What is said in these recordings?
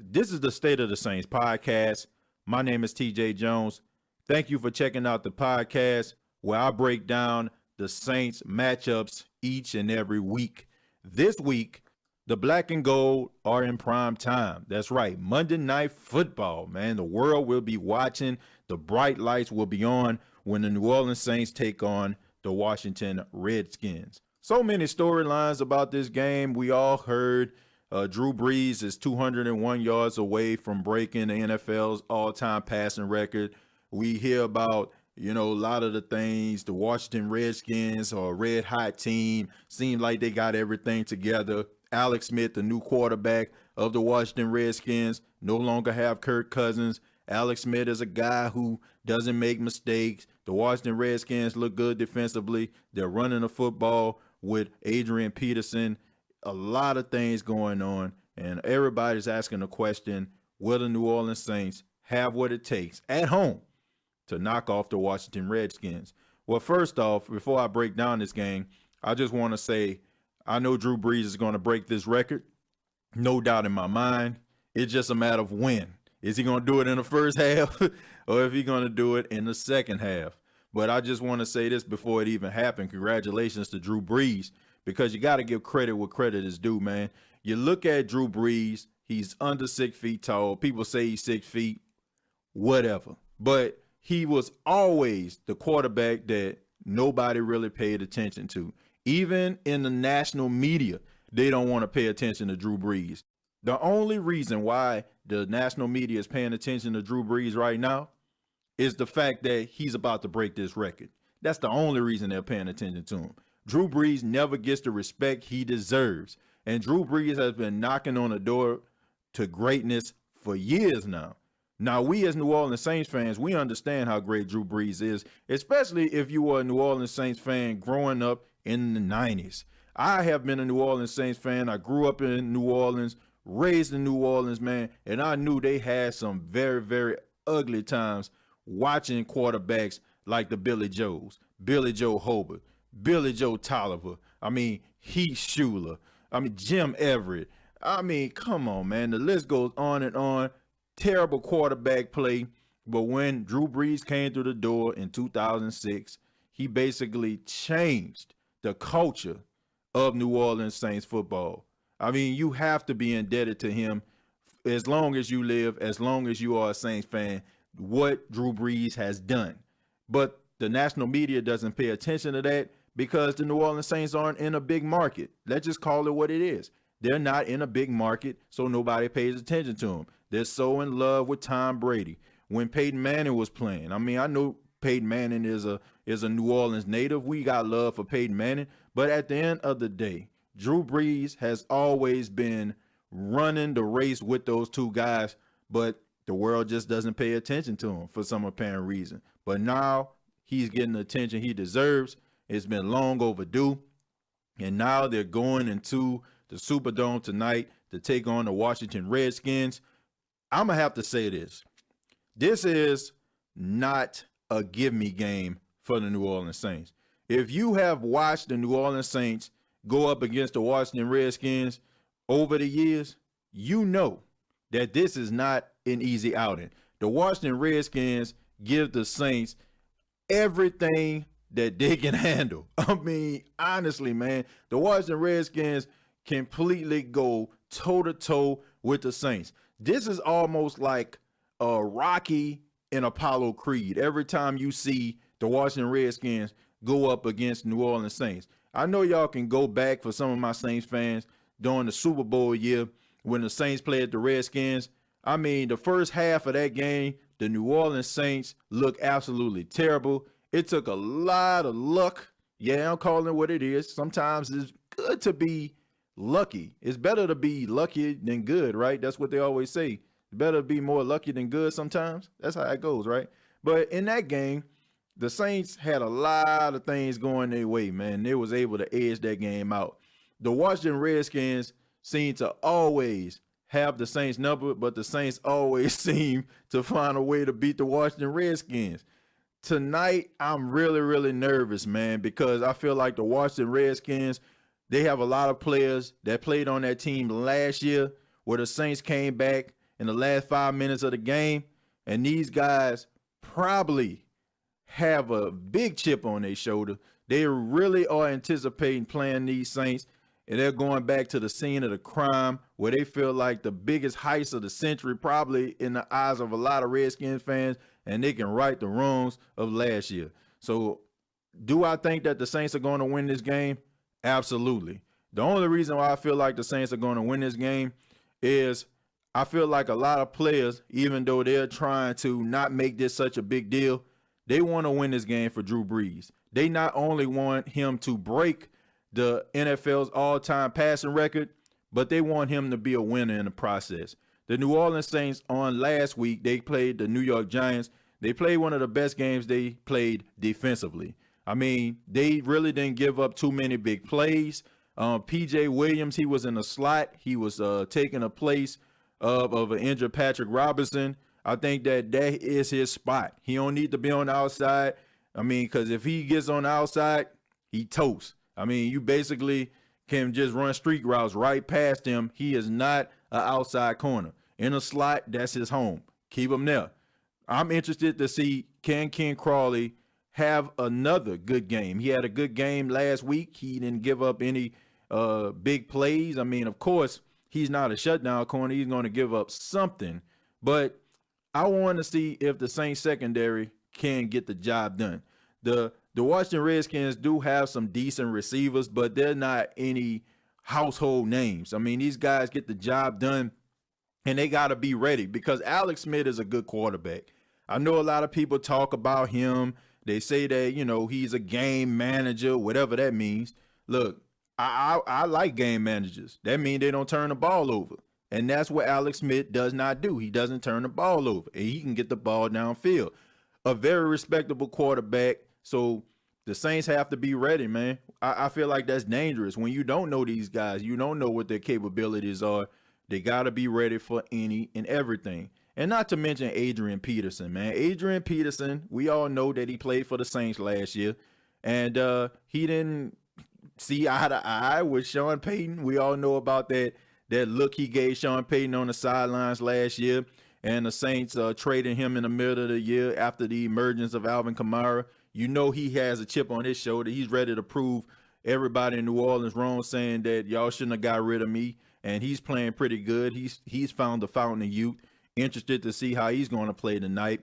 This is the State of the Saints podcast. My name is TJ Jones. Thank you for checking out the podcast where I break down the Saints matchups each and every week. This week, the black and gold are in prime time. That's right, Monday Night Football, man. The world will be watching. The bright lights will be on when the New Orleans Saints take on the Washington Redskins. So many storylines about this game. We all heard Drew Brees is 201 yards away from breaking the NFL's all-time passing record. We hear about, a lot of the things. The Washington Redskins are a red-hot team. Seem like they got everything together. Alex Smith, the new quarterback of the Washington Redskins, no longer have Kirk Cousins. Alex Smith is a guy who doesn't make mistakes. The Washington Redskins look good defensively. They're running the football with Adrian Peterson. A lot of things going on, and everybody's asking the question, will the New Orleans Saints have what it takes at home to knock off the Washington Redskins? Well, first off, before I break down this game, I just want to say I know Drew Brees is going to break this record. No doubt in my mind. It's just a matter of when. Is he going to do it in the first half or if he's going to do it in the second half? But I just want to say this before it even happened. Congratulations to Drew Brees, because you got to give credit where credit is due, man. You look at Drew Brees, he's under 6 feet tall. People say he's 6 feet, whatever. But he was always the quarterback that nobody really paid attention to. Even in the national media, they don't want to pay attention to Drew Brees. The only reason why the national media is paying attention to Drew Brees right now is the fact that he's about to break this record. That's the only reason they're paying attention to him. Drew Brees never gets the respect he deserves. And Drew Brees has been knocking on the door to greatness for years now. Now, we as New Orleans Saints fans, we understand how great Drew Brees is, especially if you were a New Orleans Saints fan growing up in the 90s. I have been a New Orleans Saints fan. I grew up in New Orleans, raised in New Orleans, man, and I knew they had some very, very ugly times watching quarterbacks like the Billy Joes, Billy Joe Hobart, Billy Joe Tolliver, Heath Schuler, Jim Everett. Come on, man. The list goes on and on. Terrible quarterback play. But when Drew Brees came through the door in 2006, he basically changed the culture of New Orleans Saints football. You have to be indebted to him as long as you live, as long as you are a Saints fan, what Drew Brees has done. But the national media doesn't pay attention to that because the New Orleans Saints aren't in a big market. Let's just call it what it is. They're not in a big market, so nobody pays attention to them. They're so in love with Tom Brady. When Peyton Manning was playing, I know Peyton Manning is a New Orleans native. We got love for Peyton Manning. But at the end of the day, Drew Brees has always been running the race with those two guys, but the world just doesn't pay attention to him for some apparent reason. But now he's getting the attention he deserves. It's been long overdue. And now they're going into the Superdome tonight to take on the Washington Redskins. I'm going to have to say this. This is not a give-me game for the New Orleans Saints. If you have watched the New Orleans Saints go up against the Washington Redskins over the years, you know that this is not an easy outing. The Washington Redskins give the Saints everything that they can handle. Honestly, man, the Washington Redskins completely go toe-to-toe with the Saints. This is almost like a Rocky and Apollo Creed. Every time you see the Washington Redskins go up against New Orleans Saints. I know y'all can go back for some of my Saints fans during the Super Bowl year when the Saints played the Redskins. The first half of that game, the New Orleans Saints looked absolutely terrible. It took a lot of luck. Yeah, I'm calling it what it is. Sometimes it's good to be lucky. It's better to be lucky than good, right? That's what they always say. It's better to be more lucky than good sometimes. That's how it goes, right? But in that game, the Saints had a lot of things going their way, man. They was able to edge that game out. The Washington Redskins seem to always have the Saints number, but the Saints always seem to find a way to beat the Washington Redskins. Tonight, I'm really, really nervous, man, because I feel like the Washington Redskins, they have a lot of players that played on that team last year where the Saints came back in the last 5 minutes of the game. And these guys probably have a big chip on their shoulder. They really are anticipating playing these Saints, and they're going back to the scene of the crime where they feel like the biggest heist of the century, probably in the eyes of a lot of Redskins fans, and they can right the wrongs of last year. So do I think that the Saints are going to win this game? Absolutely. The only reason why I feel like the Saints are going to win this game is I feel like a lot of players, even though they're trying to not make this such a big deal, they want to win this game for Drew Brees. They not only want him to break the NFL's all-time passing record, but they want him to be a winner in the process. The New Orleans Saints on last week, they played the New York Giants. They played one of the best games they played defensively. I mean, they really didn't give up too many big plays. P.J. Williams, he was in the slot. He was taking a place of an injured Patrick Robinson. I think that is his spot. He don't need to be on the outside. I mean, because if he gets on the outside, he toast. I mean, you basically can just run street routes right past him. He is not an outside corner. In a slot, that's his home. Keep him there. I'm interested to see, can Ken Crawley have another good game? He had a good game last week. He didn't give up any big plays. I mean, of course, he's not a shutdown corner. He's going to give up something. But I want to see if the Saints secondary can get the job done. The Washington Redskins do have some decent receivers, but they're not any household names. I mean, these guys get the job done, and they got to be ready because Alex Smith is a good quarterback. I know a lot of people talk about him. They say that, you know, he's a game manager, whatever that means. Look, I like game managers. That means they don't turn the ball over. And that's what Alex Smith does not do. He doesn't turn the ball over, and he can get the ball downfield. A very respectable quarterback. So the Saints have to be ready, man. I feel like that's dangerous. When you don't know these guys, you don't know what their capabilities are. They got to be ready for any and everything. And not to mention Adrian Peterson, man. Adrian Peterson, we all know that he played for the Saints last year. And he didn't see eye to eye with Sean Payton. We all know about that look he gave Sean Payton on the sidelines last year. And the Saints traded him in the middle of the year after the emergence of Alvin Kamara. You know he has a chip on his shoulder. He's ready to prove everybody in New Orleans wrong, saying that y'all shouldn't have got rid of me. And he's playing pretty good. He's found the fountain of youth. Interested to see how he's going to play tonight.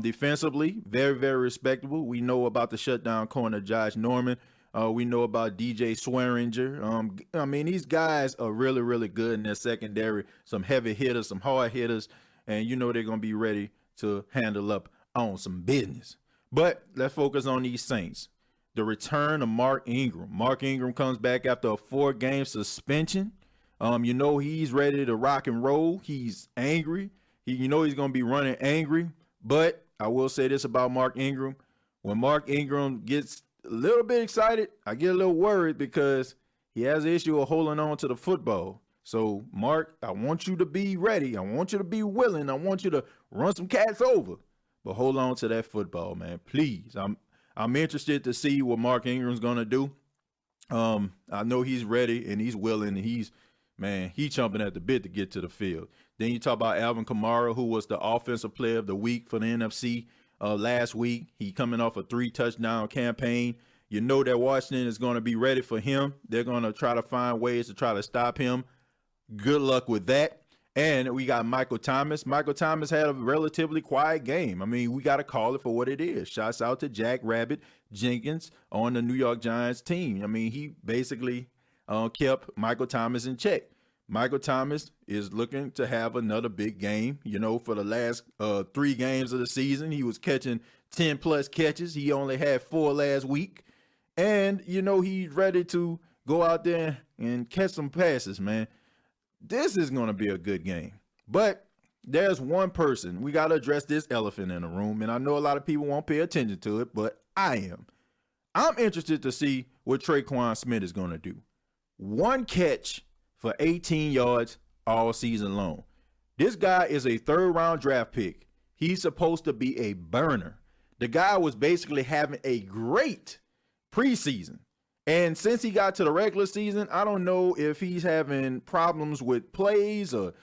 Defensively, very, very respectable. We know about the shutdown corner, Josh Norman. We know about DJ Swearinger. I mean, these guys are really, really good in their secondary. Some heavy hitters, some hard hitters. And you know they're going to be ready to handle up on some business. But let's focus on these Saints. The return of Mark Ingram. Mark Ingram comes back after a 4-game suspension. You know he's ready to rock and roll. He's angry. You know he's going to be running angry. But I will say this about Mark Ingram. When Mark Ingram gets a little bit excited, I get a little worried because he has an issue of holding on to the football. So, Mark, I want you to be ready. I want you to be willing. I want you to run some cats over. But hold on to that football, man. Please. I'm interested to see what Mark Ingram's going to do. I know he's ready and he's willing. And he's chomping at the bit to get to the field. Then you talk about Alvin Kamara, who was the offensive player of the week for the NFC last week. He coming off a 3-touchdown campaign. You know that Washington is going to be ready for him. They're going to try to find ways to try to stop him. Good luck with that. And we got Michael Thomas. Michael Thomas had a relatively quiet game. I mean, we got to call it for what it is. Shouts out to Jack Rabbit Jenkins on the New York Giants team. I mean, he basically kept Michael Thomas in check. Michael Thomas is looking to have another big game. You know, for the last 3 games of the season, he was catching 10-plus catches. He only had 4 last week. And, you know, he's ready to go out there and catch some passes, man. This is going to be a good game. But there's one person. We got to address this elephant in the room. And I know a lot of people won't pay attention to it, but I am. I'm interested to see what Traquan Smith is going to do. 1 catch for 18 yards all season long. This guy is a 3rd-round draft pick. He's supposed to be a burner. The guy was basically having a great preseason. And since he got to the regular season, I don't know if he's having problems with plays or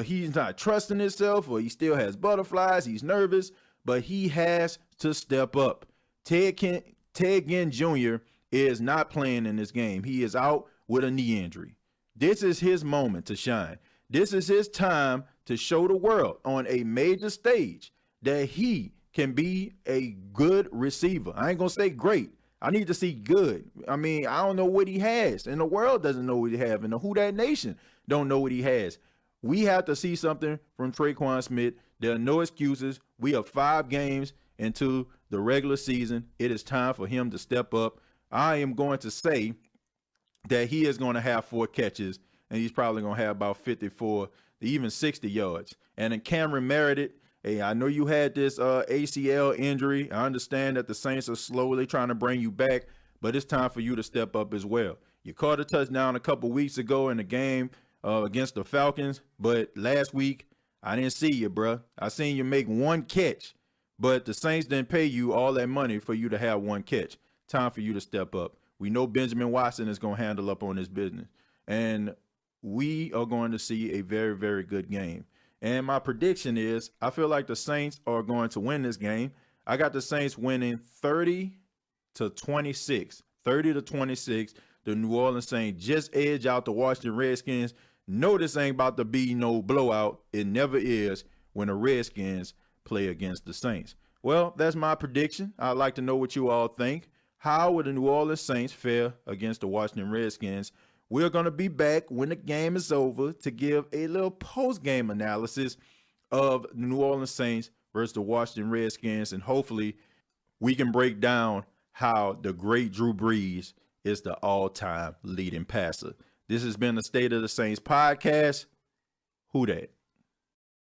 he's not trusting himself, or he still has butterflies, he's nervous, but he has to step up. Ted Ginn Jr. is not playing in this game. He is out with a knee injury. This is his moment to shine. This is his time to show the world on a major stage that he can be a good receiver. I ain't going to say great. I need to see good. I mean, I don't know what he has, and the world doesn't know what he has, and the Who Dat Nation don't know what he has. We have to see something from Traquan Smith. There are no excuses. We are 5 games into the regular season. It is time for him to step up. I am going to say that he is going to have 4 catches, and he's probably going to have about 54 to even 60 yards. And then Cameron Meredith, hey, I know you had this ACL injury. I understand that the Saints are slowly trying to bring you back, but it's time for you to step up as well. You caught a touchdown a couple weeks ago in the game against the Falcons, but last week, I didn't see you, bro. I seen you make 1 catch, but the Saints didn't pay you all that money for you to have 1 catch. Time for you to step up. We know Benjamin Watson is going to handle up on this business, and we are going to see a very, very good game. And my prediction is I feel like the Saints are going to win this game. I got the Saints winning 30-26. 30-26. The New Orleans Saints just edge out the Washington Redskins. No, this ain't about to be no blowout. It never is when the Redskins play against the Saints. Well, that's my prediction. I'd like to know what you all think. How will the New Orleans Saints fare against the Washington Redskins? We're going to be back when the game is over to give a little post-game analysis of the New Orleans Saints versus the Washington Redskins, and hopefully we can break down how the great Drew Brees is the all-time leading passer. This has been the State of the Saints podcast. Who dat?